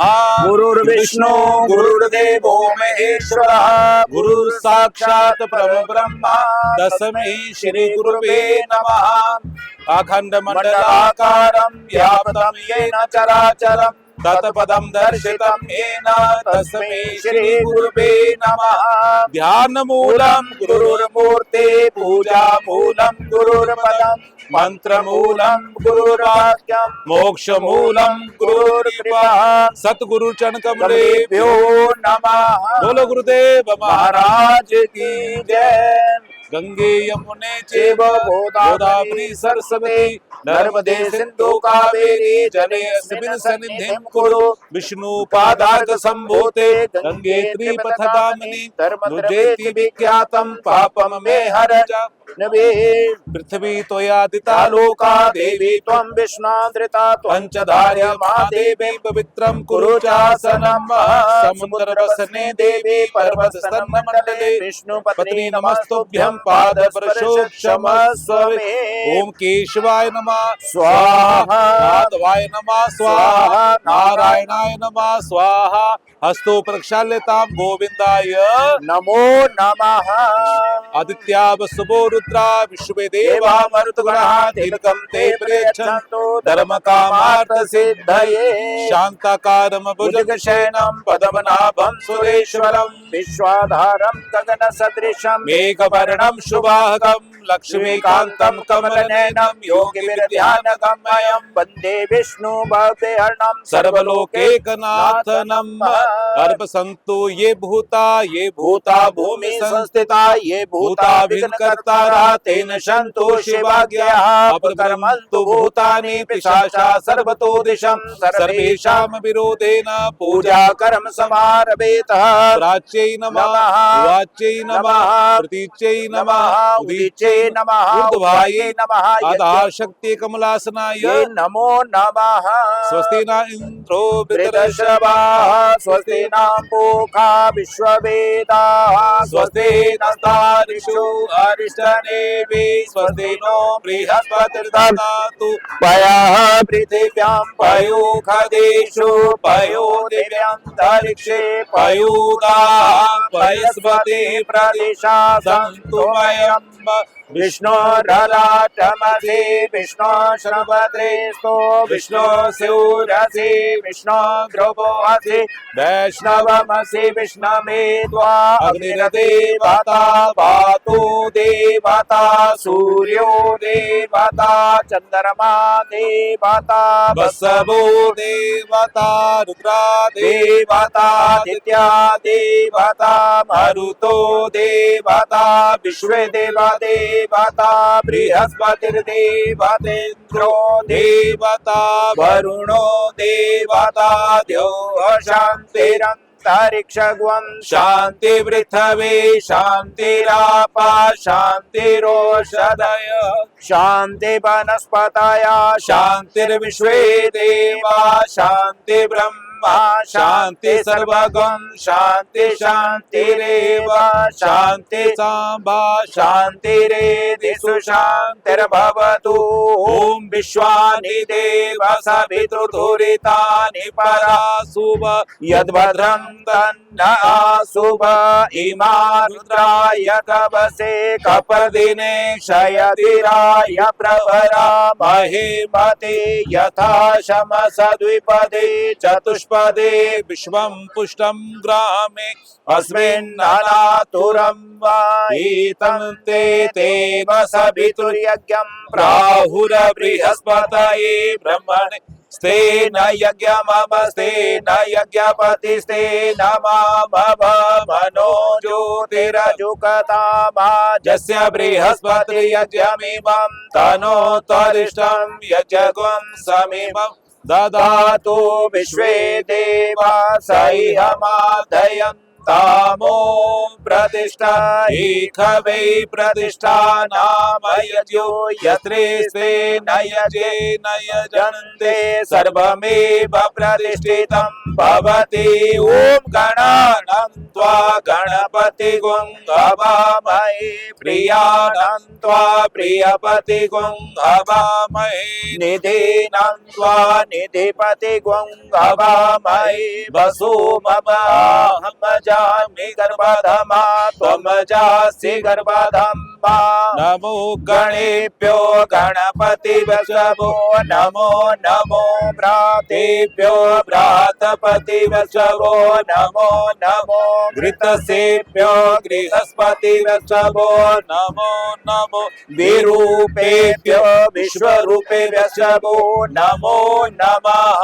गुरुर्विष्णु गुरुर्देवो महेश्वरः गुरुः साक्षात् परब्रह्म तस्मै श्री गुरुवे नमः। अखंड मंडलाकारं व्याप्तं येन चराचरं तत्पदं दर्शितं येन तस्मै श्री गुरुवे नमः। ध्यान मूलं गुरुर्मूर्ते पूजा मूलं गुरुर्पदम् मंत्र मूलं गुरुर्वाक्यं मोक्ष मूलं गुरुर्कृपा। सतगुरु चरण कमलेभ्यो नमः। बोलो गुरुदेव महाराज की जय। गंगे यमुने चैव गोदावरी सरस्वती नर्मदे सिंधु कावेरी जलेऽस्मिन् सन्निधिं कुरु। विष्णु पादार्क संभूते गंगे त्रिपथगामिनी नृजेति विख्यातं पापं मे हरज। पृथ्वी त्वयादिता लोका देवी त्वं विष्णादृता पंचधार्य महादेवी पवित्रं कुरु चासनं। समुद्र वसने देवी पर्वत स्तनमंडले विष्णु पत्नी नमस्तुभ्यं पाद स्पर्शोक्षमस्व मे। ओम केशवाय नमः स्वाहा माधवाय नमः स्वाहा नारायणाय नमः स्वाहा हस्तो प्रक्षाल्यतां गोविंदाय नमो नमः। आदित्या वसुवो रुद्रा विश्वे देवा मरुतगणः तिलकं ते प्रयच्छन्तु धर्म कामार्थ सिद्धये। शान्ताकारं भुजगशयनं पद्मनाभं सुरेश्वरं विश्वाधारं गगन सदृशं मेघवर्णं शुभांगं लक्ष्मीकान्तं कमलनयनं योगिविद्यानगम्यं वन्दे विष्णु भवभयहरणं सर्वलोकैकनाथनं। अर्प संतो ये भूता भूमि संस्थिता ये भूता विघ्न कर्तारा तेन शन्तु शिवाज्ञाः। अपकर्मन्तु भूतानि पिशाचा सर्वतो दिशं सर्वेषां विरोधेन पूजा कर्म समारभेतः। प्राच्यै नमः वाच्यै नमः प्रतीच्यै नमः उदीच्यै नमः ऊर्ध्वायै नमः आधार शक्ति कमलासनाय नमो नमः। स्वस्ति न इंद्रो वृद्धश्रवाः स्वस्ति न पूषा विश्ववेदाः स्वस्ति नस्तारिषु अरिष्टनेमिः स्वस्ति नो बृहस्पतिर्दधातु। पयः पृथिव्यां पयोखदेषु पयो दिव्यान्तरिक्षे पयोगाः पयस्पति प्रदिशा सन्तु वयम्। विष्णोरलाटमसि विष्णु श्रवद्रेस्तो विष्णु शिवरसि विष्णु ध्रुवोऽसि वैष्णवमसि विष्णुमेत्वा अग्निर्देवता वातु देवता सूर्यो देवता चन्द्रमा देवता वसवो देवता रुद्रा देवता आदित्या देवता मरुतो देवता विश्वे देवता बृहस्पतिर्देवतेन्द्रो देवता वरुणो देवता द्यौः शान्तिरन्तरिक्षगुं शान्ति पृथिवी शान्तिरापा शान्तिरोषधय शान्ति वनस्पतयः शान्तिर्विश्वे देवा शान्ति ब्रह्म शांति सर्वगं शांति शांतिरेव शांति सांबा शांतिरेदिषु शांतिर्भवतु। ओम विश्वानि देव सवितुर्धुरितानि पराशुभ यद्भद्रं तन्न आशुभ। इमा रुद्राय कवसे कपर्दिने क्षयतिराय प्रवरा महीमते यथा शमस द्विपदे चतुष्पदे विश्वं पुष्टं ग्रामे अस्मिन्ननातुरं वा एतं ते देव सवितुर्यज्ञं प्राहुर्बृहस्पतये ब्रह्मणे स्तेन यज्ञममस्तेन यज्ञपतिस्तेन मनो ज्योतिरजुकतामाजस्य बृहस्पतिर्यज्ञमिमं तनोत्तरिष्टं यज्ञं समिमं ददातु विश्वे देवा सह्यमादयन् तामो प्रतिष्ठा एकवे प्रतिष्ठा नाम यज्ञो यत्रेस्ते नयजे नयजन्ते सर्वमेव प्रतिष्ठितं भवति ॐ गणानं त्वा गणपति गुं हवामहे प्रियानं त्वा प्रियपति गुं हवामहे निधिनं त्वा निधिपति गुं हवामहे वसु मम अहं जामि गर्भधमा त्वं जासि गर्भधमा नमो गणेभ्यो गणपति वसवो नमो नमो भ्रातेभ्यो भ्रातपति वसवो नमो नमो घृतसेभ्यो गृहस्पति वसवो नमो नमो विरूपेभ्यो विश्वरूपे वसवो नमो नमः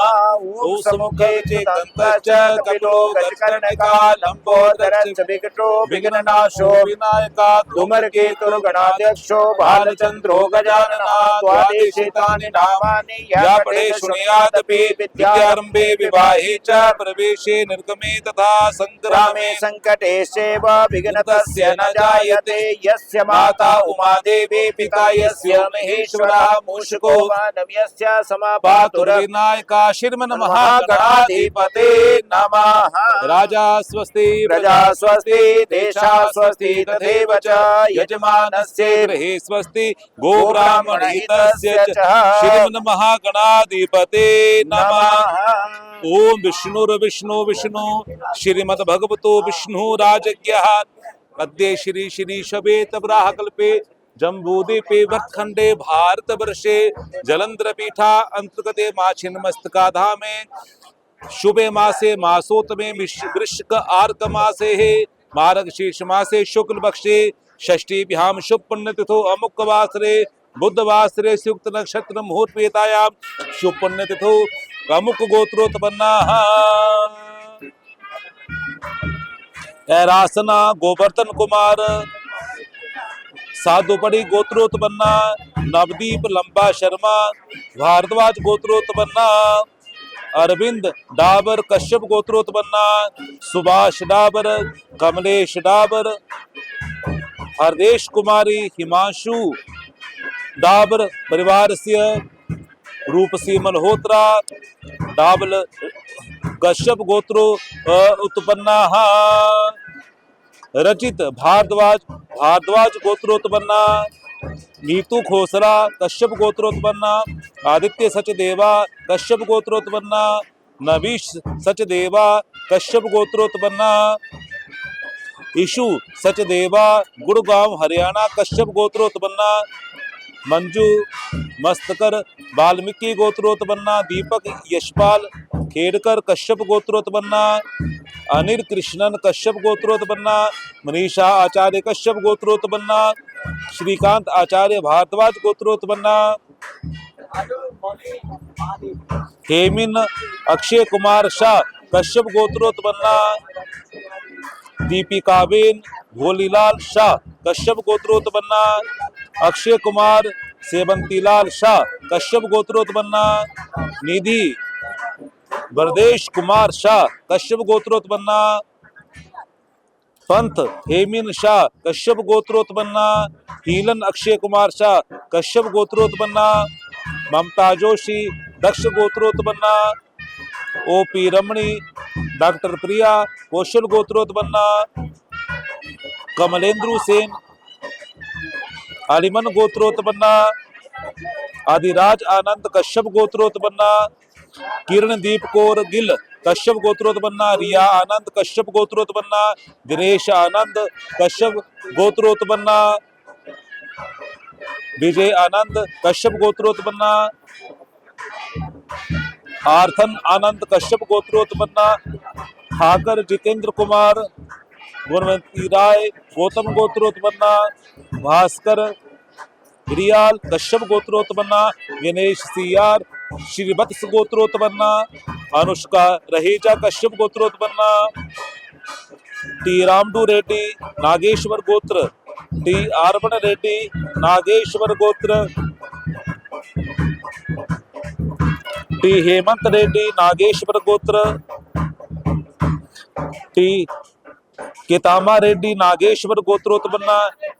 ऊसमुखे चिदन्तश्च कपिलो गजकर्णकालम्बोदरश्च विकटो विघ्ननाशो विनायका धूमकेतुर्गणाध्यक्षो बालचन्द्रो गजानना द्वादशेतानि नामानि या पठे शृणुयादपि विद्यारम्भे विवाहे च प्रवेशे निर्गमे तथा संग्रामे संकटे सेव विघ्नतस्य न जायते यस्य माता उमा देवी पिता यस्य महेश्वरः मूषको वानम्यस्य समापातुर्विनायका श्रीमन्महागणाधिपते नमः राजा स्वस्ति प्रजा स्वस्ति देशा स्वस्ति तथैव च यजमानस्य गृहे स्वस्ति गोब्राह्मणहितस्य च श्रीमन्महागणाधिपते नमः ओम विष्णुर्विष्णु विष्णु श्रीमद्भगवतो विष्णु राजज्ञः अद्य श्री श्री शबेत ब्राह्कल्पे जम्बूद्वीपे वत्खंडे भारतवर्षे जलंधर पीठा अंतर्गते माछिन्मस्तका धामे शुभे मासे मासोत्तमे वृश्चिक आर्क मासे मार्गशीर्ष मासे शुक्ल पक्षे षष्ठीभ्यां शुभ पुण्यतिथो अमुक वासरे बुधवासरे सुयुक्त नक्षत्र मुहूर्तवेतायां शुभ पुण्यतिथो अमुक गोत्रोत्पन्ना ऐरासना गोवर्धन कुमार साधुपड़ी गोत्रोत्पन्ना नवदीप लंबा शर्मा भारद्वाज गोत्रोत्पन्ना अरविंद डाबर कश्यप गोत्रोत्पन्ना सुभाष डाबर कमलेश डाबर हरदेश कुमारी हिमांशु डाबर परिवार से रूपसी मल्होत्रा डाबल कश्यप गोत्रो उत्पन्ना रचित भारद्वाज गोत्रोत्पन्ना नीतू खोसला कश्यप गोत्रोत्पन्ना आदित्य सचदेवा कश्यप गोत्रोत्पन्ना नवीश सचदेवा कश्यप गोत्रोत्पन्ना ईशु सचदेवा गुड़गांव हरियाणा कश्यप गोत्रोत्पन्ना मंजू मस्तकर वाल्मीकि गोत्रोत्पन्ना दीपक यशपाल खेड़कर कश्यप गोत्रोत्पन्ना अनिल कृष्णन कश्यप गोत्रोत्पन्ना मनीषा आचार्य कश्यप गोत्रोत्पन्ना श्रीकांत आचार्य भारद्वाज गोत्रोत्पन्ना हेमिन अक्षय कुमार शाह कश्यप गोत्रोत्पन्ना दीपिकाबेन भोलीलाल शाह कश्यप गोत्रोत्पन्ना अक्षय कुमार सेवंतीलाल शाह कश्यप गोत्रोत्पन्ना निधि वरदेश कुमार शाह कश्यप गोत्रोत्पन्ना पंथ हेमिन शाह कश्यप गोत्रोत्पन्ना हीलन अक्षय कुमार शाह कश्यप गोत्रोत्पन्ना ममता जोशी दक्ष गोत्रोत्पन्ना ओपी रमणी डॉक्टर प्रिया कौशल गोत्रोत्पन्ना कमलेंद्र सेन अलिमन गोत्रोत्पन्ना आदिराज आनंद कश्यप गोत्रोत्पन्ना किरणदीप कौर गिल कश्यप गोत्रोत्पन्ना रिया आनंद कश्यप गोत्रोत्पन्ना दिनेश आनंद कश्यप गोत्रोत्पन्ना विजय आनंद कश्यप गोत्रोत्पन्ना आर्थन आनंद कश्यप गोत्रोत्पन्ना ठाकर जितेंद्र कुमार गुणवंती राय गौतम गोत्रोत्पन्ना भास्कर रियाल कश्यप गोत्रोत्पन्ना गणेश सियार श्रीवत्स गोत्रोत्पन्ना अनुष्का रहेजा कश्यप गोत्रोत्पन्ना टी रामडू रेड्डी नागेश्वर गोत्र टी आरमण रेड्डी नागेश्वर गोत्र टी हेमंत रेड्डी नागेश्वर गोत्र टी केतामा रेड्डी नागेश्वर गोत्रोत्पन्न,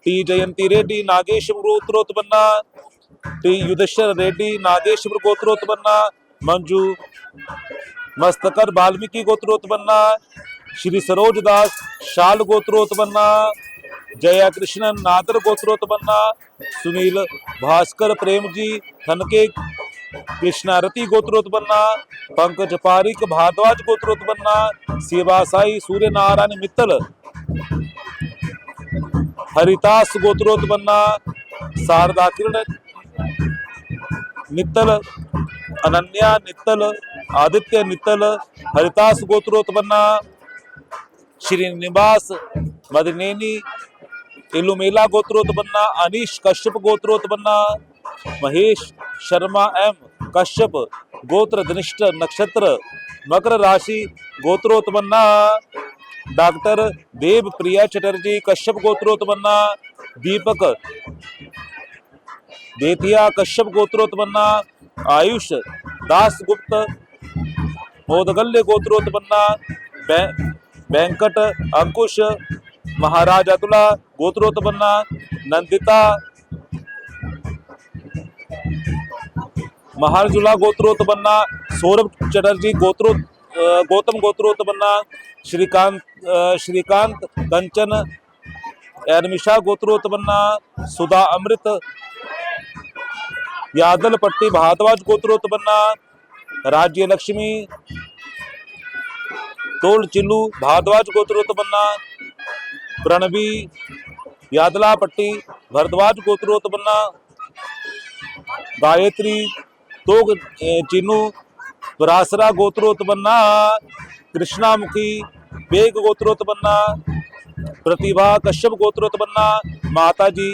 टी जयंती रेड्डी नागेश्वर गोत्रोत्पन्न, टी युद्धेश्वर रेड्डी नागेश्वर गोत्रोत्पन्न, मंजू मस्तकर वाल्मीकि गोत्रोत्पन्न, श्री सरोज दास शाल गोत्रोत्पन्न, जया कृष्णन नादर गोत्रोत्पन्न, सुनील भास्कर प्रेमजी थनके कृष्णारती गोत्रोत्पन्न, पंकज पारिक भारद्वाज गोत्रोत्पन्न, सेवा साई सूर्य नारायण मित्तल हरिदास गोत्रोत्पन्न, शारदा किरण नित्तल, अनन्या नित्तल, आदित्य नित्तल हरिदास गोत्रोत्पन्न, श्रीनिवास मदनेनी इलुमेला गोत्रोत्पन्न, अनीश कश्यप गोत्रोत्पन्न, महेश शर्मा एम कश्यप गोत्र धनिष्ठ नक्षत्र मकर राशि गोत्रोत्पन्न, डॉक्टर देव प्रिया चटर्जी कश्यप गोत्रोत्पन्न, दीपक देतिया कश्यप गोत्रोत्पन्न, आयुष दास गुप्त मोदगल्य गोत्रोत्पन्न, वेंकट अंकुश महाराज अतुला गोत्रोत्पन्न, नंदिता महारजुला गोत्रोत्पन्न, सौरभ चटर्जी गौतम गोत्रोत्पन्न, श्रीकांत कंचन एरमिशा गोत्रोत्पन्न, सुधा अमृत यादल पट्टी भारद्वाज गोत्रोत्पन्न, राज्य लक्ष्मी तोल चिल्लू भारद्वाज गोत्रोत्पन्न, प्रणवी यादला पट्टी भारद्वाज गोत्रोत्पन्न, गायत्री तोग चिन्नू परासरा गोत्रोत्पन्न, कृष्णामुखी बेग गोत्रोत्पन्न, प्रतिभा कश्यप गोत्रोत्पन्न, माताजी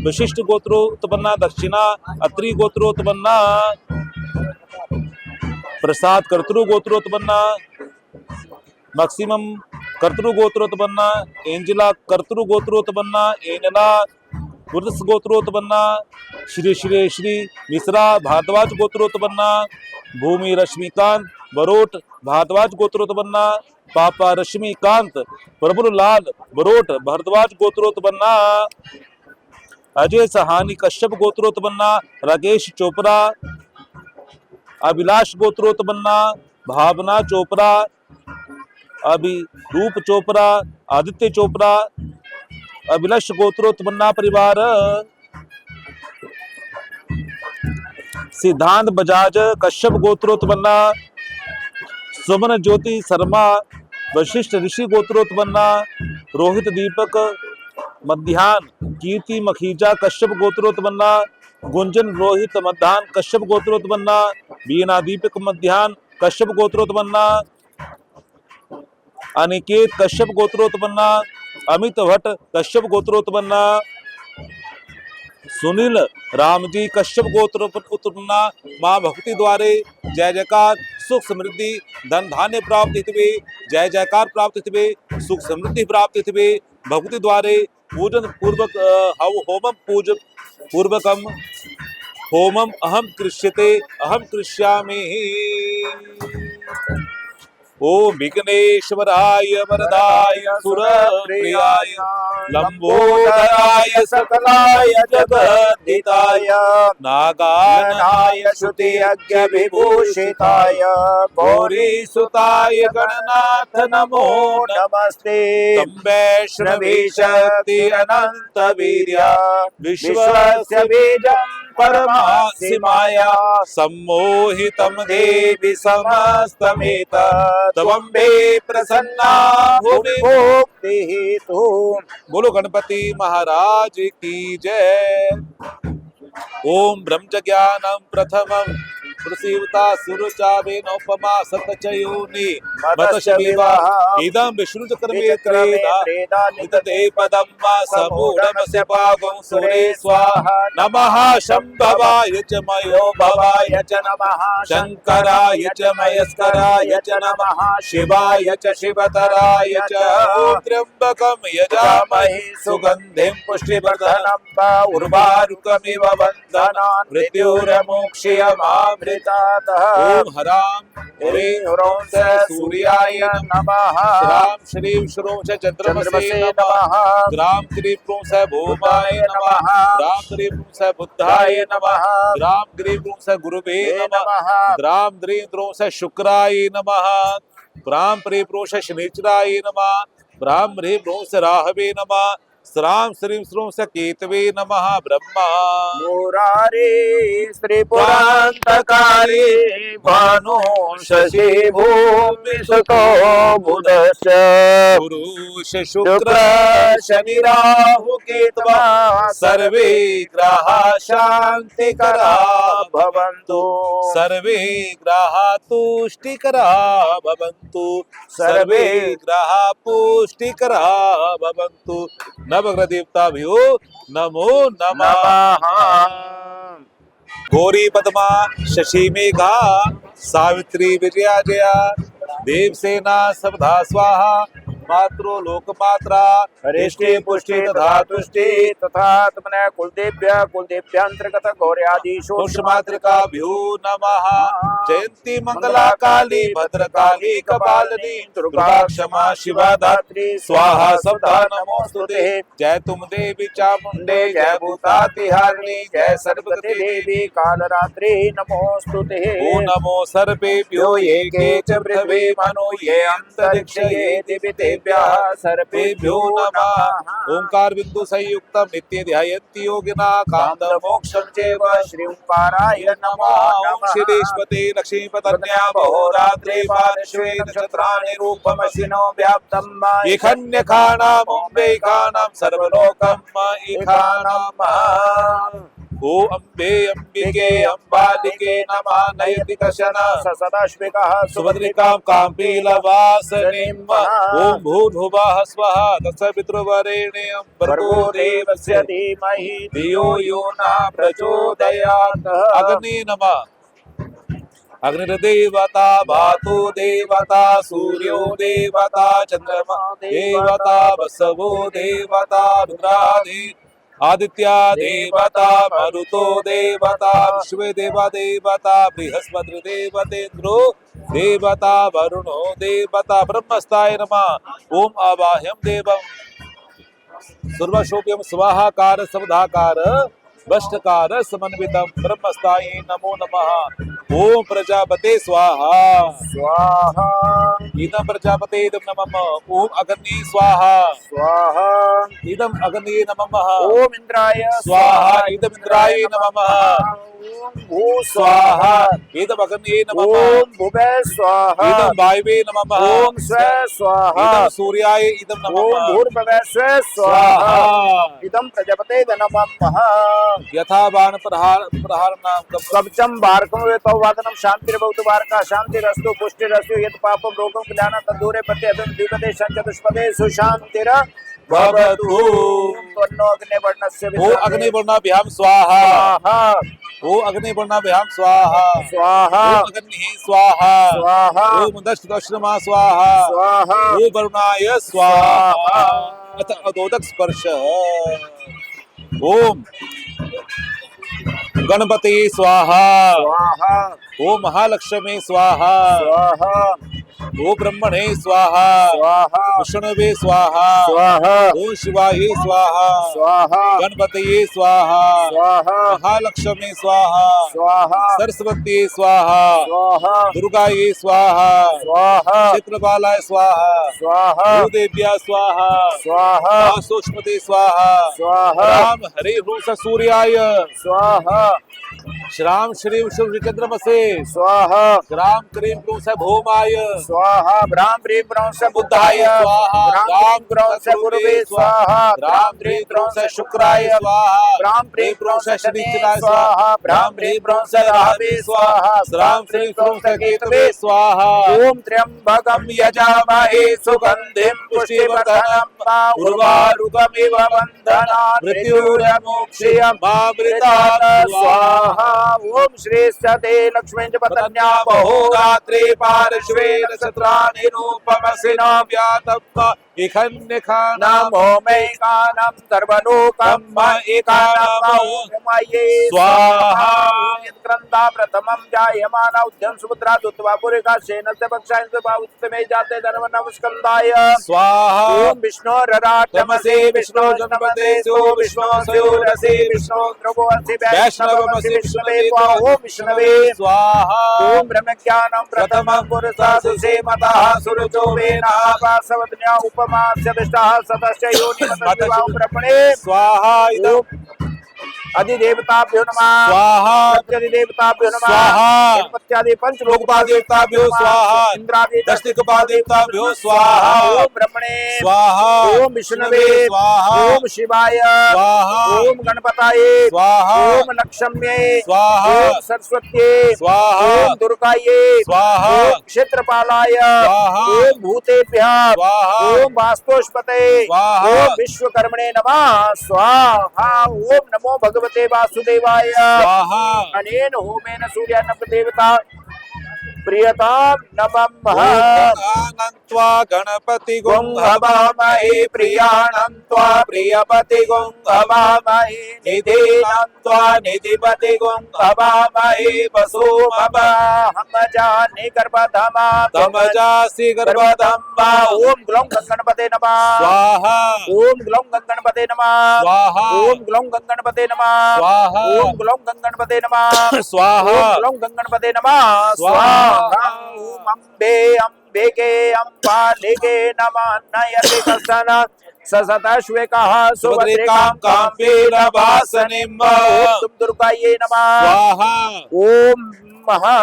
विशिष्ट गोत्रोत्पन्न, दक्षिणा अत्रि गोत्रोत्पन्न, प्रसाद कर्तृ गोत्रोत्पन्न, मैक्सिमम कर्तृ गोत्रोत्पन्न, एंजिला कर्तृ गोत्रोत्पन्न, एनला पुरुष गोत्रोत्पन्न, श्री श्री श्री मिश्रा भारद्वाज गोत्रोत्पन्न, भूमि रश्मिकांत बरोट भारद्वाज गोत्रोत्पन्न, पापा रश्मिकांत प्रभुर लाल बरोट भारद्वाज गोत्रोत्पन्न, अजय सहानी कश्यप गोत्रोत्पन्न, राकेश चोपड़ा अभिलाष गोत्रोत्पन्न, भावना चोपड़ा अभिरूप चोपड़ा, आदित्य चोपड़ा अभिलाष गोत्रोत्पन्न परिवार, सिद्धांत बजाज कश्यप गोत्रोत्पन्न, सुमन ज्योति शर्मा वशिष्ठ ऋषि गोत्रोत्पन्न, रोहित दीपक मध्यान्ह कीर्ति मखीजा कश्यप गोत्रोत्पन्न, गुंजन रोहित मध्यान्ह कश्यप गोत्रोत्पन्न, बीना दीपक मध्यान्ह कश्यप गोत्रोत्पन्न, अनिकेत कश्यप गोत्रोत्पन्न, अमित भट्ट कश्यप गोत्रोत्पन्न, सुनील रामजी कश्यप गोत्रोत्पन्न, मां भक्ति द्वारे जय जयकार सुख समृद्धि धन धान्य प्राप्त हितवे, जय जयकार प्राप्त हितवे, सुख समृद्धि प्राप्त हितवे, भक्ति द्वारे पूजन पूर्वक होमम पूज पूर्वकम होमम अहम कृष्यते अहम कृष्यामि। ओम विघ्नेश्वराय वरदाय सुरप्रियाय लंबोदराय सकलाय जगद्धिताय नागाननाय श्रुति यज्ञ विभूषिताय गौरीसुताय गणनाथ नमो नमस्ते। वैष्णवी शक्ति अनंत वीर्य विश्वस्य बीजं परमासिमाया सम्मोहितं देवि समस्तमेतत् त्वम्बे प्रसन्ना भूमि भोक्ति हेतु। बोलो गणपति महाराज की जय। ओम ब्रह्म ज्ञानम प्रथमम प्रसीवता सुरुचावे नौपमा सतचयोनि मतशविवा इदं विष्णु चक्रमे त्रेदा नितते पदं वा समूढमस्य पागं सुरे स्वाहा। नमः शंभवाय च मयो भवाय च नमः शंकराय च मयस्कराय च नमः शिवाय च शिवतराय च। त्र्यंबकं यजामहे सुगंधिं पुष्टिवर्धनं उर्वारुकमिव वन्दनान् मृत्युर्मोक्षयमामृतात् प्रदितातः ओम हराम ह्रीं ह्रौं च सूर्याय नमः श्राम श्रीं श्रूं च चंद्रमसे नमः ग्राम क्रीं क्रूं स भौमाय नमः ग्राम क्रीं क्रूं स बुद्धाय नमः ग्राम क्रीं क्रूं स गुरुवे नमः ग्राम द्रीं क्रूं स शुक्राय नमः ग्राम प्रीं क्रूं स शनिचराय नमः ग्राम ह्रीं क्रूं स राहवे नमः श्राम श्रीं श्रूं स केतवे नमः ब्रह्मा मुरारी श्रीपुरान्तकारी भानु शशि भूमि सुतो बुधश्च पुरुष शुक्र शनि राहु केतवा सर्वे ग्रहा शांतिकरा भवन्तु सर्वे ग्रहा तुष्टिकरा भवन्तु सर्वे ग्रहा पुष्टिकरा भवन्तु नवग्रह देवताभ्यो नमो नमः गौरी पद्मा शशि मेघा सावित्री विजया जया देवसेना सबधा स्वाहा मातृ लोकमात्रा हरिष्टि पुष्टि तथा तुष्टि तथा तमने कुलदेव्यांतर्गत गौर्यादिषु पुष्पमातृकाभ्यो नमः जयंती मंगला काली भद्रकाली कपालिनी दुर्गा क्षमा शिवा धात्री स्वाहा सबधा नमोस्तुते जय तुम देवी चामुंडे जय भूतातिहारिणी जय सर्वगति देवी कालरात्रि नमोस्तुते ओ नमो सर्पेभ्यो ये के च पृथ्वी मनो ये अंतरिक्ष ये दिव्यतेभ्यः सर्पेभ्यो नमः ओंकार बिंदु संयुक्तम नित्य ध्यायन्ति योगिना कांद मोक्षम चैव श्री ओंकाराय नमः ओम श्रीदेशपते लक्ष्मीपतन्या बहुरात्रे पार्श्वे नक्षत्राणि रूपमसिनो व्याप्तम् एखन्यखानाम् ओम्बेखानां सर्वलोकम् एखानाम् ओ अम्बे अम्बिके अम्बालिके नमः नयति कशन सदाश्विकः सुभद्रिकां काम्पीलवासनीम् ओम भूर्भुवः स्वः तत्सवितुर्वरेण्यं भर्गो देवस्य धीमहि धियो यो नः प्रचोदयात् अग्नि नमः अग्निर्देवता वातो देवता सूर्यो देवता चंद्रमा देवता वसवो देवता रुद्रादि आदित्या देवता मरुतो देवता विश्वे देवा देवता बृहस्पति देवतेन्द्रो देवता वरुणो देवता ब्रह्मस्ताय नमः ओम आवाह्यं देवं सर्वशोभ्यं स्वाहाकार सबधाकार वष्टकार समन्वितं ब्रह्मस्ताय नमो नमः ओम प्रजापते स्वाहा स्वाहा इदं प्रजापते इदं नमः ओम अग्नि स्वाहा स्वाहा इदं अग्नि नमः ओम इंद्राय स्वाहा इदं इंद्राय नमः ओम भू स्वाहा इदं अग्नि नमः ओम भुवे स्वाहा इदं वायवे नमः ओम स्व स्वाहा इदं सूर्याय इदं ओम नमः भूर्भुवः स्व स्वाहा इदं प्रजापते नमः यथा बाण प्रहारणां कवचम बारकम वेतो वादनम शांतिर्भवतु बारका शांतिरस्तु पुष्टिरस्तु यत् पापम रोगम कल्याण तदूरे प्रति अदम द्विपदे चतुष्पदे सुशांतिर भवतु तन्नो अग्निवर्णस्य ओ अग्निवर्णाभ्यां स्वाहा ओ अग्निवर्णाभ्यां स्वाहा स्वाहा ओ अग्निः स्वाहा स्वाहा ओम दशमा स्वाहा स्वाहा ओ वरुणाय स्वाहा अथ अदोदक स्पर्श ओम गणपति स्वाहा स्वाहा ओ महालक्ष्मी स्वाहा स्वाहा ओ ब्रह्मणे स्वाहा स्वाहा विष्णुवे स्वाहा स्वाहा ओ शिवाय स्वाहा स्वाहा गणपतये स्वाहा स्वाहा महालक्ष्मी स्वाहा स्वाहा सरस्वती स्वाहा स्वाहा दुर्गायै स्वाहा स्वाहा चित्रबालाय स्वाहा स्वाहा भूदेव्या स्वाहा स्वाहा सूक्ष्मते स्वाहा स्वाहा राम हरे ह्रूं सूर्याय स्वाहा श्राम श्रीं शुभ चंद्रमसे स्वाहा ग्राम क्रीं क्रूं स भौमाय स्वाहा ब्राह्म ब्रीं ब्रौं स बुद्धाय स्वाहा ब्राह्म ब्रौं स गुरुवे स्वाहा ग्राम ब्रीं ब्रौं स शुक्राय स्वाहा ब्राह्म ब्रीं ब्रौं स शनिचराय स्वाहा ब्राह्म ब्रीं ब्रौं स राहवे स्वाहा श्राम श्रीं क्रूं स केतवे स्वाहा ओम त्र्यंबकं यजामहे सुगंधिं पुष्टिवर्धनम् उर्वारुकमिव बन्धनात् मृत्युर्मोक्षयमामृतात् स्वाहा ओम श्रेष्ठते लक्ष्मीं च पतन्या अहोरात्रे पार्श्वे नक्षत्राणि रूपमसिनो व्यातम् इखन्निखानां नमो मैकानं सर्वलोकं एकानमाये स्वाहा। यत्क्रन्दा प्रथमं जायमाना उद्यम सुपुत्रा दुत्वा पुरिका सेनस्य पक्षायन्त उत्तमे जाते धर्म नमस्कन्दाय स्वाहा। ओम विष्णोरराटमसे विष्णो जनपदे सो विष्णो स्योरसे विष्णो द्रवोऽसि वैष्णवमसि विष्णवे त्वा ओम विष्णवे स्वाहा। ओम ब्रह्मज्ञानं प्रथमं पुरुषासु सेमतः सुरजो वेनः वासवदन्या उपमास्य दृष्टः सतश्च योनिमतः ब्रह्मणे स्वाहा। ओम अधिदेवताभ्यो नमः स्वाहा। प्रत्यधिदेवताभ्यो नमः स्वाहा। गणपत्यादि पंचलोकपादेवताभ्यो स्वाहा। इंद्रादि दशदिक्पादेवताभ्यो स्वाहा। ओम ब्रह्मणे स्वाहा। ओम विष्णवे स्वाहा। ओम शिवाय स्वाहा। ओम गणपताये स्वाहा। ओम लक्ष्म्ये स्वाहा। ओम सरस्वत्ये स्वाहा। ओम दुर्गाये स्वाहा। ओम क्षेत्रपालाय स्वाहा। ओम भूतेभ्यः स्वाहा। ओम वास्तुष्पते स्वाहा। ओम विश्वकर्मणे नमः स्वाहा। ओम नमो भगवते वासुदेवाय स्वाहा। अनेन होमेन सूर्यान्न देवता प्रियतां नमः गङ्गानन्त्वा गणपति गुंहवामहे प्रियाणं त्वा प्रियपति गुंहवामहे निधीनं निधिपति गुंहवामहे वसुमहं जाने गर्भधमा तमजासि गर्भधम्बा ओम ग्लौं गणपते नमः स्वाहा। ओम ग्लौं गणपते नमः स्वाहा। ओम ग्लौं गणपते नमः स्वाहा। ओम ग्लौं गणपते नमः स्वाहा। ओम ग्लौं गणपते नमः स्वाहा। ओम अम्बे अम्बिके अम्बालिके नमः नयति कसन ससतश्वेकः सुभद्रिकां काम्बीरवासनिम् ओम तुम दुर्गायै नमः स्वाहा। ओम महा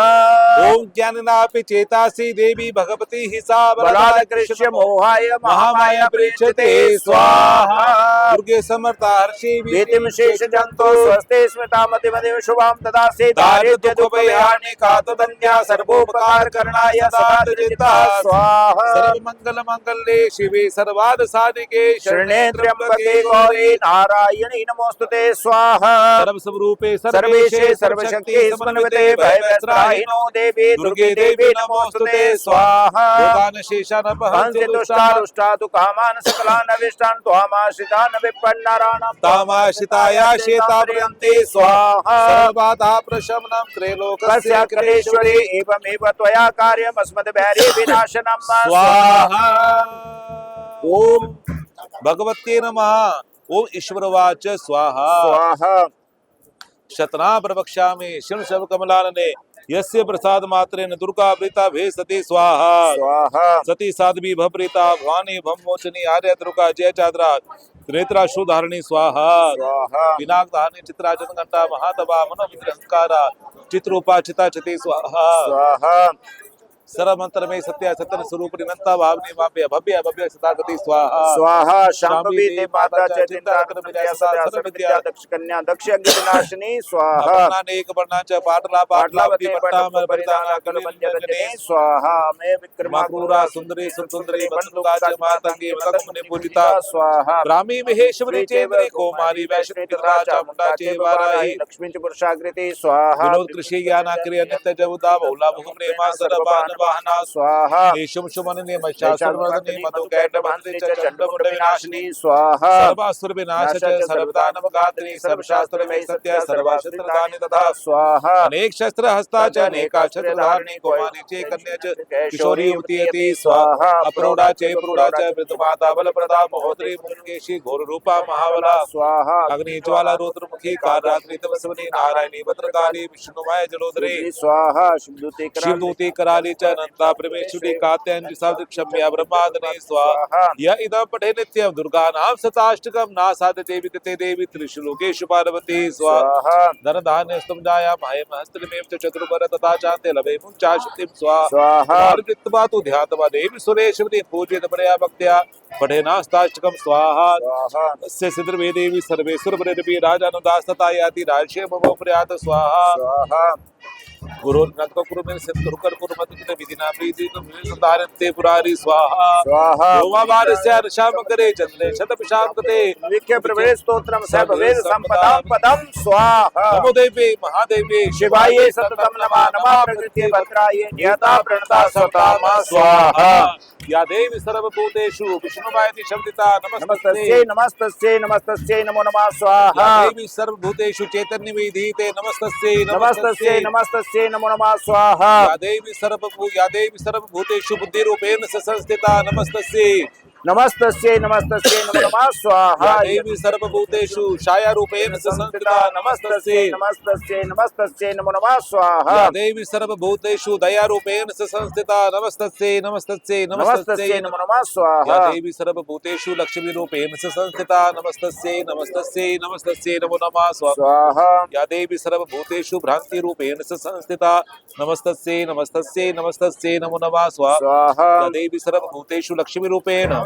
ओम ज्ञाननापि चेतासि देवी भगवती हि सा बलात् कृष्य मोहाय महामाया प्रेक्षते स्वाहा। दुर्गे समर्था हर्षि भीतिं शेष जंतो स्वस्ते स्मृतामति मदिव शुभां ददासि दारिद्र्य दुःख भयानि कातदन्या सर्वोपकार करणाय सदाचित्तः स्वाहा। सर्वमंगल मंगल्ये शिवे सर्वार्थ साधिके शरणे त्र्यंबके गौरी नारायणी नमोस्तुते स्वाहा। सर्वस्वरूपे सर्वेशे सर्वशक्ति समन्विते भयवस्त्राहिनो देवी दुर्गे देवी नमोस्तुते स्वाहा। हंसि तुष्टारुष्टातु कामान् सकलान् अविष्टान् त्वामाश्रितान् विपन्नराणां तामाश्रिताया शेताव्रयन्ते स्वाहा। सर्वबाधा प्रशमनं त्रैलोकस्य कस्याकरेश्वरी एवमेव त्वया कार्यमस्मद्भैर्य विनाशनं स्वाहा। ओम भगवते नमः। ओम ईश्वरवाच स्वाहा। स्वाहा। शतना प्रवक्ष्यामि शृणु शव कमलानने यस्य प्रसाद मात्रेण दुर्गा प्रीता भेसते स्वाहा। स्वाहा। सती साध्वी भप्रीता भवानी भमोचनी आर्य दुर्गा जय चाद्रा त्रेत्रा शुधारिणी स्वाहा। स्वाहा। विनाक धारणी चित्रा जनघंटा महातबा मनोविद्रहंकारा चित्रूपा चिता चिते स्वाहा। स्वाहा। सर्वमंत्र में सत्य सत्य स्वरूप निरंता भावनी वाप्य भव्य भव्य सदागति स्वाहा। स्वाहा। शांभवी देवमाता च चिंताकृत विद्या सदा सर्वविद्या दक्ष कन्या दक्ष अग्निनाशिनी स्वाहा। अनेक वर्णा च पाटला पाटलावती पट्टाम परिधाना कलमंजने स्वाहा। मे विक्रमा क्रूरा सुंदरी सुंदरी बंधुका च मातंगी मुनि पूजिता स्वाहा। ब्राह्मी महेश्वरी चेवरी कौमारी वैष्णवी पित्रा चामुंडा च वाराही लक्ष्मी च पुरुषाकृति स्वाहा। विनोद कृषि ज्ञाना क्रिया नित्य जवदा बहुला बहु प्रेमा सर्वान वाहना स्वाहा। निशुम शुमने महिषासुरमर्दिनी मधुकैट बंधि च चंडमुंड विनाशिनी स्वाहा। सर्वासुर विनाश च सर्वदानव गात्री सर्वशास्त्र में सत्य सर्वाशस्त्र दानि तथा स्वाहा। अनेक शस्त्र हस्ता च अनेका शस्त्र धारणी कौमारी च कन्या च किशोरी युवती स्वाहा। अप्रोढ़ा च प्रूढ़ा च वृद्धमाता बल प्रदा महोदरी मुकेशी घोर रूपा महाबला स्वाहा। अग्नि ज्वाला रुद्र मुखी काररात्रि तपस्विनी नारायणी भद्रकाली विष्णुमय जलोदरी स्वाहा। शिवदूती कराली च अनंता परमेश्वरी कात्यायनी साधु क्षम्या ब्रह्मादने स्वाहा। य इदं पठे नित्यं दुर्गानां शताष्टकं नासाद देवी तते देवी त्रिशुलोकेषु पार्वती स्वाहा। धन धान्य स्तम जाया मायम हस्तमेव च चतुर्भर तथा चान्ते लभे मुञ्चाशुतिं स्वाहा। कृत्वा तु ध्यात्वा देवी सुरेश्वरी पूजयत परया भक्त्या पठे नास्ताष्टकं स्वाहा। तस्य सिद्धर्वे देवी सर्वे सुरवरेरपि राजानुदास्तता याति राजस्य मम प्रयात स्वाहा। गुरोन्नतो कुरुमेन सिद्धुर्कर कुरुमति विधिना प्रीति सुधारन्ते पुरारी स्वाहा स्वाहा रोमावारस्य अर्षाम करे चंद्रे शतपिशाम कृते विख्य प्रवेश स्तोत्रम सर्ववेद संपदाम पदम स्वाहा नमो देवी महादेवी शिवाय सततम नमः नमः प्रकृति भद्राय नियता प्रणता स्वतामा स्वाहा या देवी सर्वभूतेषु विष्णुवायति शब्दिता नमस्तस्यै नमस्तस्यै नमस्तस्यै नमो नमः स्वाहा या देवी सर्वभूतेषु चैतन्य विधीते नमस्तस्यै नमस्तस्यै नमस्तस्यै नमो नमः स्वाहा या देवी सर्वभूतेषु बुद्धि रूपेण संस्थिता नमस्तस्यै नमस्तस्यै नमस्तस्यै नमो नमः स्वाहा या देवी सर्वभूतेषु छाया रूपेण संस्थिता नमस्तस्यै नमस्तस्यै नमस्तस्यै नमो नमः स्वाहा या देवी सर्वभूतेषु दया रूपेण संस्थिता नमस्तस्यै नमस्तस्यै नमस्तस्यै नमो नमः स्वाहा या देवी सर्वभूतेषु लक्ष्मी रूपेण संस्थिता नमस्तस्यै नमस्तस्यै नमस्तस्यै नमो नमः स्वाहा या देवी सर्वभूतेषु भ्रांति रूपेण संस्थिता नमस्तस्यै नमस्तस्यै नमस्तस्यै नमो नमः स्वाहा या देवी सर्वभूतेषु लक्ष्मी रूपेण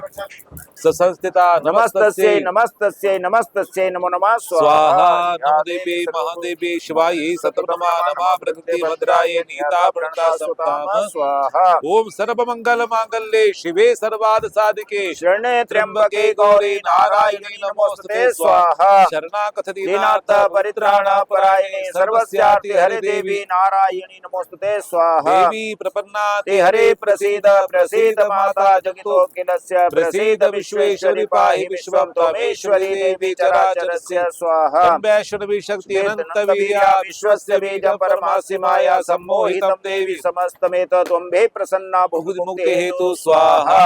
संस्थिता नमस्तस्यै नमस्तस्यै नमस्तस्यै नमो नमः स्वाहा नमो देवी महादेवी शिवाय सतप्रमा नमः प्रकृति भद्राय निहिता प्रणता सप्ताम स्वाहा ओम सर्वमंगल मांगल्ये शिवे सर्वार्थ साधिके शरणे त्र्यंबके गौरी नारायणी नमोस्तुते स्वाहा शरणागत दीनार्थ परित्राण परायणे सर्वस्यार्थे हरे देवी नारायणी नमोस्तुते स्वाहा देवी प्रपन्ना ते हरे प्रसीद प्रसीद माता जगतोऽखिलस्य प्रसीद विश्वेश्वरि पाहि विश्वं त्वमेश्वरी देवी चराचरस्य स्वाहा वैष्णवी शक्ति अनंत वीर्या विश्वस्य बीजं परमासि माया सम्मोहितं देवी समस्तमेत त्वं मे प्रसन्ना मुक्ति हेतु स्वाहा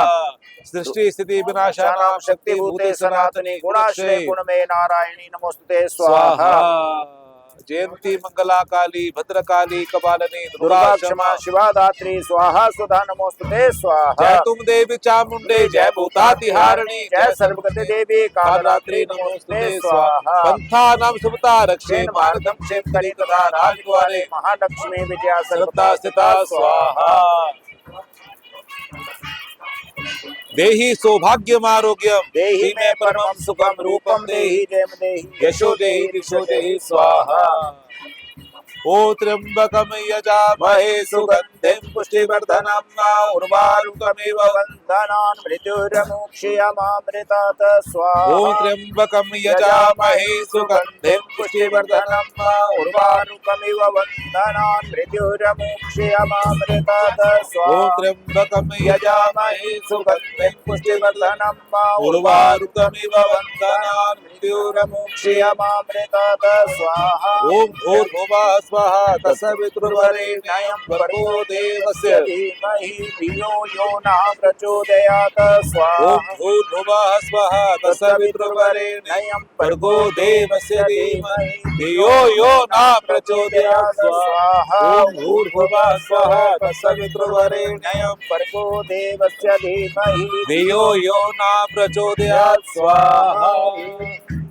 सृष्टि स्थिति विनाशानां शक्तिभूते सनातनी गुणाश्रय गुणमे नारायणी नमोस्तुते स्वाहा स्वाहा जयंती मंगला काली भद्रकाली कपालिनी दुर्गा क्षमा शिवा दात्री स्वाहा सुधा नमोस्तुते स्वाहा जय तुम देवी चामुंडे जय भूतातिहारिणी जय सर्वगते देवी कालरात्रि नमोस्तुते स्वाहा पंथा नाम सुमता रक्षे मार्गम क्षेम करी तथा राजद्वारे महालक्ष्मी विजया सर्वदा स्थिता स्वाहा देहि सौभाग्यम आरोग्यम देहि मे परमं सुखम रूपम देहि जयम देहि यशो देहि दिशो देहि स्वाहा ओ त्र्यंबकम यजामहे सुगंधिं पुष्टिवर्धनम् उर्वारुकमिव वन्दनान् मृत्युर्मुक्षीयमामृतात् स्वाहा ओ त्र्यंबकम यजामहे सुगंधिं पुष्टिवर्धनम् उर्वारुकमिव वन्दनान् मृत्युर्मुक्षीयमामृतात् ओ स्वाहा त्र्यंबकम यजामहे सुगंधिं पुष्टिवर्धनम् उर्वारुकमिव वन्दनान् मृत्युर्मुक्षीयमामृतात् स्वाहा ओम भूर्भुवः स्वः तत्सवितुर्वरेण्यं भर्गो देवस्य धीमहि धियो यो नः प्रचोदयात् स्वाहा ओम भूर्भुवः स्वः तत्सवितुर्वरेण्यं भर्गो देवस्य धीमहि धियो यो न प्रचोदयात् स्वाहा ओम भूर्भुवः स्वः तत्सवितुर्वरेण्यं भर्गो देवस्य धीमहि धियो यो न प्रचोदयात् स्वाहा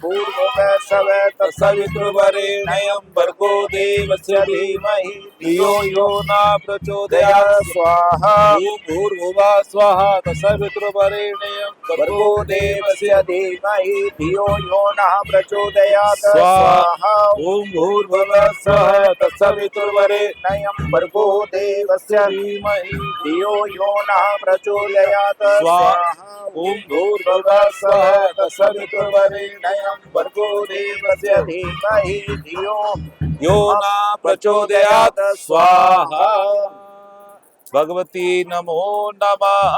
पूर्ववैषव तत्सवितुर्वरेण्यं भर्गो देवस्य धीमहि धियो यो न प्रचोदयात् स्वाहा ओम भूर्भुवः स्वः तत्सवितुर्वरेण्यं भर्गो देवस्य धीमहि धियो यो नः प्रचोदयात् स्वाहा स्वाहा ओम भूर्भुवः स्वः तत्सवितुर्वरेण्यं भर्गो देवस्य धीमहि धियो यो नः प्रचोदयात् स्वाहा स्वाहा ओम भूर्भुवः स्वः तत्सवितुर्वरेण्यं भर्गो देवस्य धीमहि धियो यो न प्रचोदयात् स्वाहा भगवती नमो नमः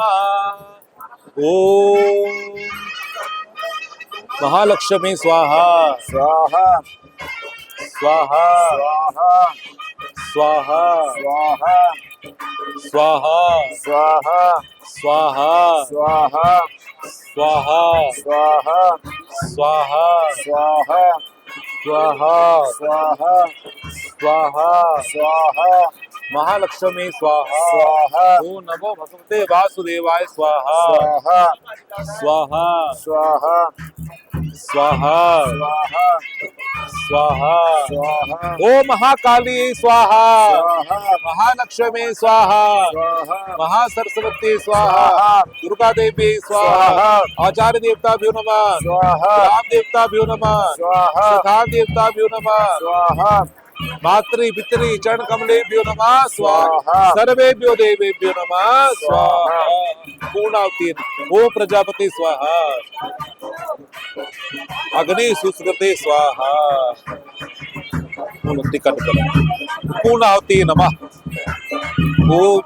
ओम महालक्ष्मी स्वाहा स्वाहा स्वाहा स्वाहा स्वाहा स्वाहा स्वाहा स्वाहा स्वाहा स्वाहा स्वाहा स्वाहा स्वाहा स्वाहा स्वाहा स्वाहा स्वाहा स्वाहा महालक्ष्मी स्वाहा स्वाहा ओम नमो भगवते वासुदेवाय स्वाहा स्वाहा स्वाहा स्वाहा स्वाहा स्वाहा स्वाहा स्वाहा ओम महाकाली स्वाहा स्वाहा महालक्ष्मी स्वाहा स्वाहा महासरस्वती स्वाहा स्वाहा दुर्गा देवी स्वाहा स्वाहा आचार्य देवताभ्यो नमः स्वाहा राम देवताभ्यो नमः स्वाहा सखान देवताभ्यो नमः स्वाहा मातृ पितृ चरण कमलेभ्यो नमः स्वाहा। स्वाहा। सर्वेभ्यो देवेभ्यो नमः स्वाहा। पूर्णाहुति। ओम प्रजापति स्वाहा। अग्नि सुस्कृते स्वाहा। टिकट पूर्णाहुति नमः। ओम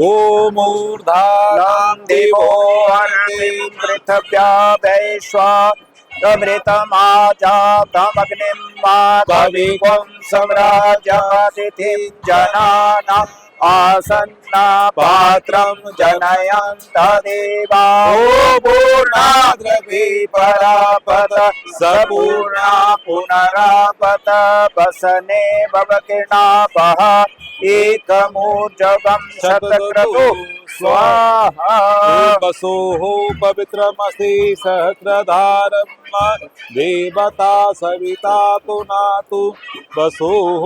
ओम ऊर्ध्वाधं देवो हरति पृथिव्या वैश्वानमृतमाजातमग्निं माधविकं सम्राजातिथिं जनानाम् आसन्ना पात्रं जनयन्त देवा। ओ पूर्णाद्रवि परापत सपूर्णा पुनरापत वसने भवकिर्णापः एकमूर्जवं शतक्रतु स्वाहा। वसोः पवित्रमसि सहस्रधारम् देवता सविता तु नातु वसोः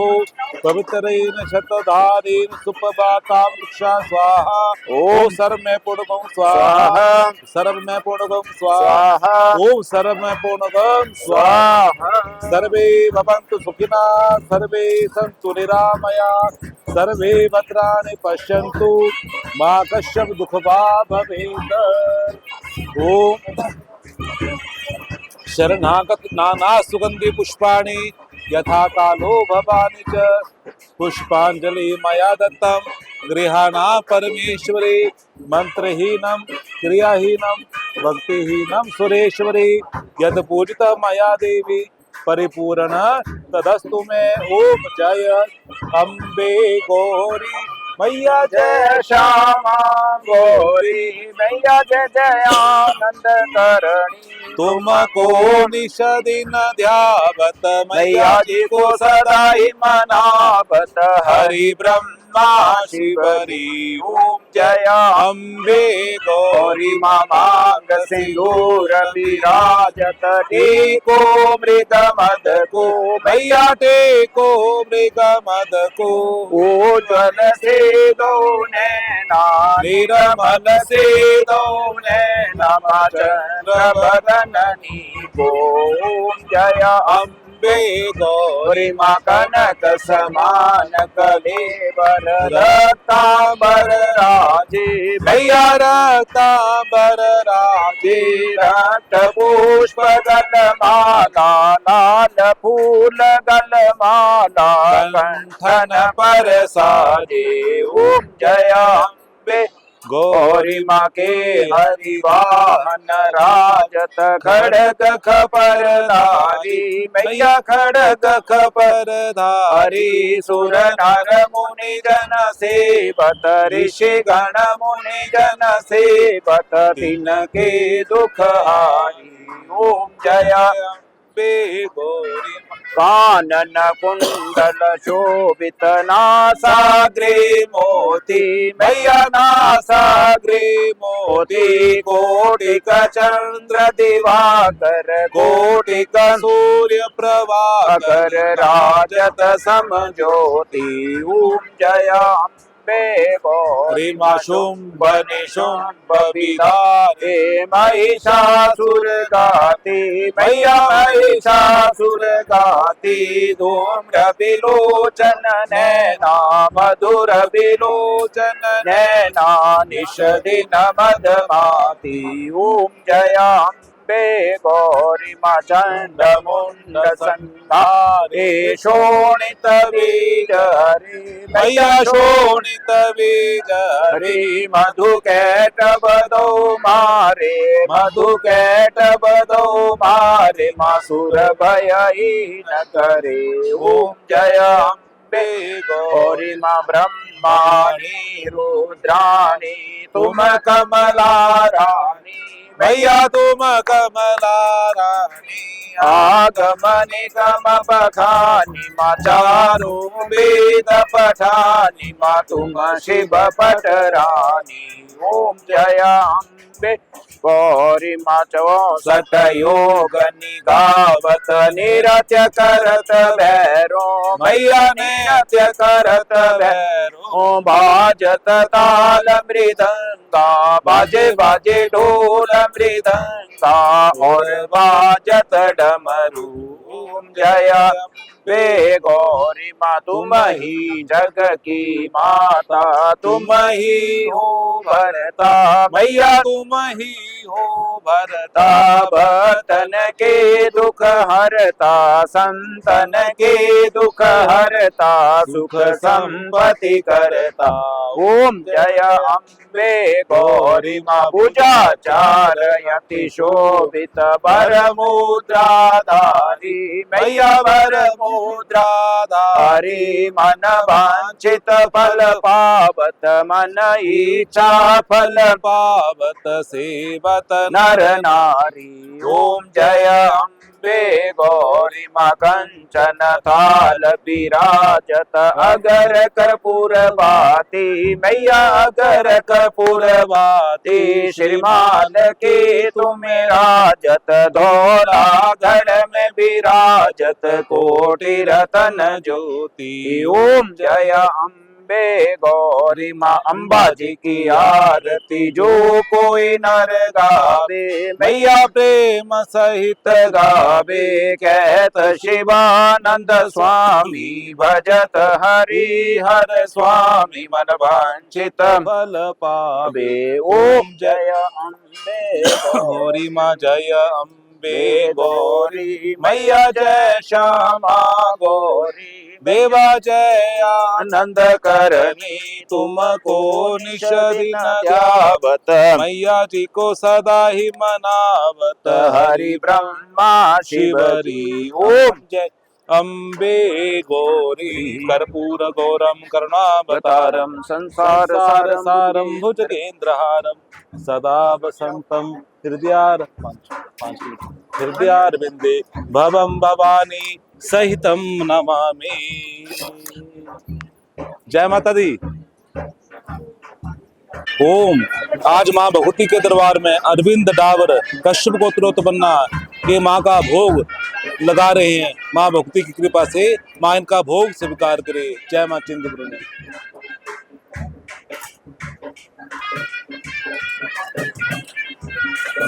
पवित्रेण शतधारेण सुप्रभातां दीक्षा स्वाहा। ओम सर्वमय पूर्णगं स्वाहा। सर्वमय पूर्णगं स्वाहा। ओम सर्वमय पूर्णगं स्वाहा। सर्वे भवन्तु सुखिनः सर्वे सन्तु निरामयाः सर्वे भद्राणि पश्यन्तु मा कश्चित् दुःखभाग् भवेत्। ओम शरणागत नाना सुगंधि पुष्पाणि यथा कालो भवानि च पुष्पांजलि मया दत्तं गृहाणा परमेश्वरी मंत्रहीनं क्रियाहीनं भक्तिहीनं सुरेश्वरी यद पूजित मया देवी परिपूर्ण तदस्तु मे। ओम जय अम्बे गौरी मैया जय श्यामा गौरी मैया जय जय आनंद करणी। तुमको निश दिन ध्यावत मैया जी को सदा ही मनावत हरि ब्रह्मा शिवरी। ओम जय अम्बे गौरी मामांग सिंदूर विराजत टेको मृग मद को मैया टेको मृग मद को। ओजल से दो नैना निर्मल से दो नैना चंद्र बदननी को। ओम जय अम्बे गौरी माँ कनक समान कलेवर रक्तांबर राजे मैया रक्तांबर राजे। रक्त पुष्प गलमाला लाल फूल गलमाला कंठन पर साजे। ओम जय अम्बे गौरी माँ के हरिवाहन राजत खड़ग खपरधारी मैया खड़ग खपरधारी। सुर नर मुनि जन सेवत ऋषि गण मुनि जन सेवत तिनके दुख हारी। ओम जय अम्बे गौरी कानन कुंडल शोभित नासाग्रे मोती मैया नासाग्रे मोती। कोटिक चंद्र दिवाकर कोटिक सूर्य प्रभाकर राजत समज्योति। ओम जय अम्बे गौरी मा शुंभ निशुंभ विधाते महिषासुर गाती मैया महिषासुर गाती। धूम्र विलोचन नैना मधुर विलोचन नैना निश दिन मदमाती। ओम जय अम्बे गौरी मा चंड मुंड संधारे शोणित बीज हरि मैया शोणित बीज हरि। मधु कैटभ दो मारे मधु कैटभ दो मारे मासुर भय न करे। ओम जय अम्बे गौरी माँ ब्रह्माणी रुद्राणी तुम कमला रानी मैया तुम कमला रानी। आगमनि गम बखानी माँ चारों वेद पठानी माँ तुम शिव पट रानी। ओम जय अम्बे गौरी माचो सतयोग निगावत निरत्य करत भैरो मैया निरत्य करत भैरो बाजत ताल मृदंगा बाजे बाजे ढोल मृदंगा और बाजत डमरू ओम जय वे गौरी माँ तुम ही जग की माता तुम ही हो भरता मैया तुम ही हो भरता भक्तन के दुख हरता संतन के दुख हरता सुख संपत्ति करता ओम जय अम्बे गौरी माँ पूजा चारयति शोभित वर मुद्राधारी मैया वर मुद्राधारी मन वांछित फल पावत मन इच्छा फल पावत सेवत नर नारी ओम जय अम्बे गौरी माँ कंचन थाल विराजत अगर कर्पूर बाती मैया अगर कर्पूर बाती श्रीमान के तुम्हें राजत धौला घर में विराजत कोटि रतन ज्योति ओम जय अम्बे गौरी माँ अम्बा जी की आरती जो कोई नर गावे मैया प्रेम सहित गावे कहत शिवानंद स्वामी भजत हरि हर स्वामी मन वांछित फल पावे ओम जय अम्बे गौरी माँ जय अम्बे गौरी मैया जय श्यामा गौरी देवा जय आनंद करनी तुमको निश दिन ध्यावत मैया जी को सदा ही मनावत हरि ब्रह्मा शिवरी ओम जय अम्बे गौरी कर्पूर गौरम करुणावतारम संसार सारम भुजगेन्द्रहारम सदा वसंतम हृदयारविंदे भवम भवानी सहितम नमामि। जय माता दी। ओम आज माँ भगवती के दरबार में अरविंद डावर कश्यप गोत्रोत्पन्ना के माँ का भोग लगा रहे हैं। माँ भगवती की कृपा से माँ इनका भोग स्वीकार करे। जय माँ चिंतपूर्णी।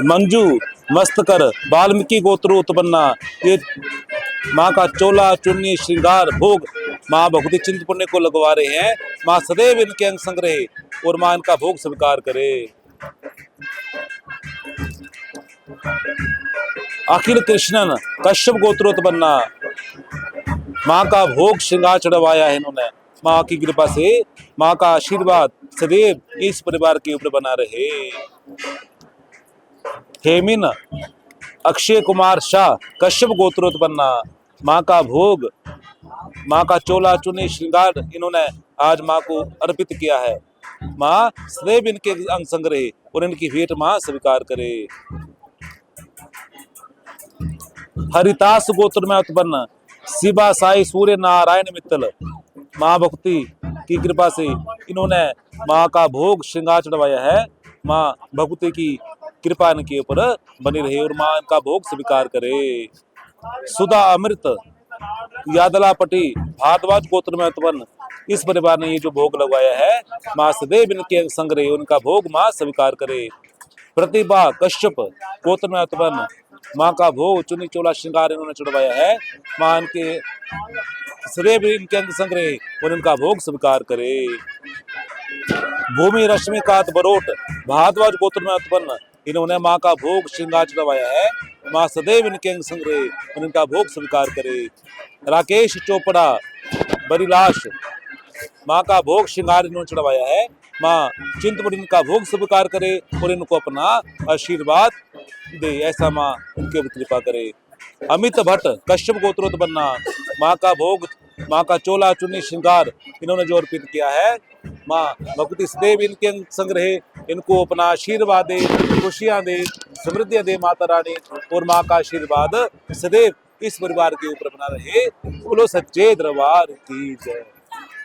मंजू मस्तकर वाल्मीकि गोत्रो उत्पन्ना ये माँ का चोला चुन्नी श्रृंगार भोग माँ भगवती चिंतपूर्णी को लगवा रहे हैं। माँ सदैव इनके अंग संग रहे और माँ इनका भोग स्वीकार करे। अखिल कृष्णन कश्यप गोत्रोत्पन्ना माँ का भोग श्रृंगार चढ़वाया है इन्होंने। माँ की कृपा से माँ का आशीर्वाद सदैव इस परिवार के ऊपर बना रहे। हेमिन अक्षय कुमार शाह कश्यप गोत्रोत्पन्ना माँ का भोग माँ का चोला चुनी श्रृंगार इन्होंने आज माँ को अर्पित किया है। माँ सदैव इनके अंग संग रहे और इनकी भेंट माँ स्वीकार करे। हरिदास गोत्र में उत्पन्न शिवा साई सूर्य नारायण मित्तल माँ भक्ति की कृपा से इन्होंने माँ का भोग श्रृंगार चढ़वाया है। माँ भगवती की कृपा इनके ऊपर बनी रहे और माँ इनका भोग स्वीकार करे। सुधा अमृत यादलापटी भारद्वाज गोत्र में उत्पन्न इस परिवार ने ये जो भोग लगवाया है माँ सदैव इनके संग रहे उनका भोग माँ स्वीकार करे। प्रतिभा कश्यप गोत्र में उत्पन्न माँ का भोग चुनी चोला श्रृंगार इन्होंने चढ़वाया है। माँ इनके सदैव इनके अंग संग रहे और इनका भोग स्वीकार करे। भूमि रश्मिकांत बरोट भारद्वाज गोत्र में उत्पन्न इन्होंने माँ का भोग श्रृंगार चढ़वाया है। माँ सदैव इनके अंग संग रहे और इनका भोग स्वीकार करे। राकेश चोपड़ा बरिलाश माँ का भोग श्रृंगार इन्होंने चढ़वाया है। माँ चिंतपूर्णी इनका भोग स्वीकार करे और इनको अपना आशीर्वाद दे, ऐसा माँ उनके कृपा करे। अमित भट्ट कश्यप गोत्रोत्पन्ना माँ का भोग माँ का चोला चुन्नी श्रृंगार इन्होंने जो अर्पित किया है। माँ भगवती सदैव इनके संग रहे, इनको अपना आशीर्वाद दे, खुशियां दे, समृद्धियां दे माता रानी और माँ का आशीर्वाद सदैव इस परिवार के ऊपर बना रहे। बोलो सच्चे दरबार की जय।